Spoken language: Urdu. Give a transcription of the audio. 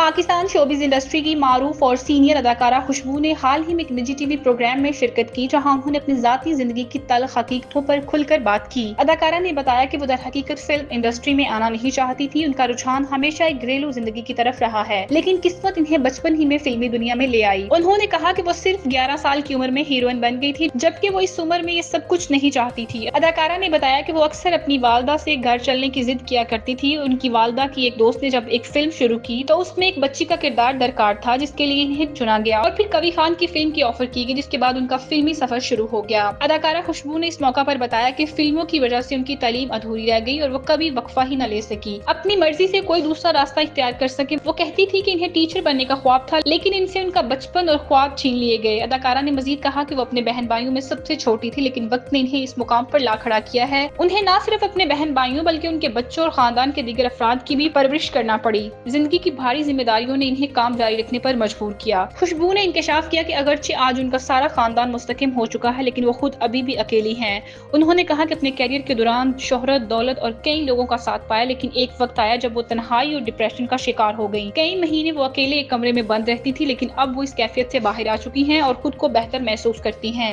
پاکستان شوبز انڈسٹری کی معروف اور سینئر اداکارہ خوشبو نے حال ہی میں ایک نجی ٹی وی پروگرام میں شرکت کی، جہاں انہوں نے اپنی ذاتی زندگی کی تلخ حقیقتوں پر کھل کر بات کی۔ اداکارہ نے بتایا کہ وہ در حقیقت فلم انڈسٹری میں آنا نہیں چاہتی تھی۔ ان کا رجحان ہمیشہ ایک گھریلو زندگی کی طرف رہا ہے، لیکن قسمت انہیں بچپن ہی میں فلمی دنیا میں لے آئی۔ انہوں نے کہا کہ وہ صرف 11 سال کی عمر میں ہیروئن بن گئی تھی، جبکہ وہ اس عمر میں یہ سب کچھ نہیں چاہتی تھی۔ اداکارہ نے بتایا کہ وہ اکثر اپنی والدہ سے گھر چلنے کی ضد کیا کرتی تھی۔ ان کی والدہ کی ایک دوست نے جب ایک فلم شروع کی تو اس میں ایک بچی کا کردار درکار تھا، جس کے لیے انہیں چنا گیا، اور پھر کوی خان کی فلم کی آفر کی گئی، جس کے بعد ان کا فلمی سفر شروع ہو گیا۔ اداکارہ خوشبو نے اس موقع پر بتایا کہ فلموں کی وجہ سے ان کی تعلیم ادھوری رہ گئی اور وہ کبھی وقفہ ہی نہ لے سکی، اپنی مرضی سے کوئی دوسرا راستہ اختیار کر سکے۔ وہ کہتی تھی کہ انہیں ٹیچر بننے کا خواب تھا، لیکن ان سے ان کا بچپن اور خواب چھین لیے گئے۔ اداکارہ نے مزید کہا کہ وہ اپنے بہن بھائیوں میں سب سے چھوٹی تھی، لیکن وقت نے انہیں اس مقام پر لا کھڑا کیا ہے۔ انہیں نہ صرف اپنے بہن بھائیوں بلکہ ان کے بچوں اور خاندان کے دیگر افراد کی بھی پرورش کرنا پڑی۔ زندگی کی بھاری ذمہ داریوں نے انہیں کام جاری رکھنے پر مجبور کیا۔ خوشبو نے انکشاف کیا کہ اگرچہ آج ان کا سارا خاندان مستحکم ہو چکا ہے، لیکن وہ خود ابھی بھی اکیلی ہیں۔ انہوں نے کہا کہ اپنے کیریئر کے دوران شہرت، دولت اور کئی لوگوں کا ساتھ پایا، لیکن ایک وقت آیا جب وہ تنہائی اور ڈپریشن کا شکار ہو گئیں۔ کئی مہینے وہ اکیلے ایک کمرے میں بند رہتی تھی، لیکن اب وہ اس کیفیت سے باہر آ چکی ہیں اور خود کو بہتر محسوس کرتی ہیں۔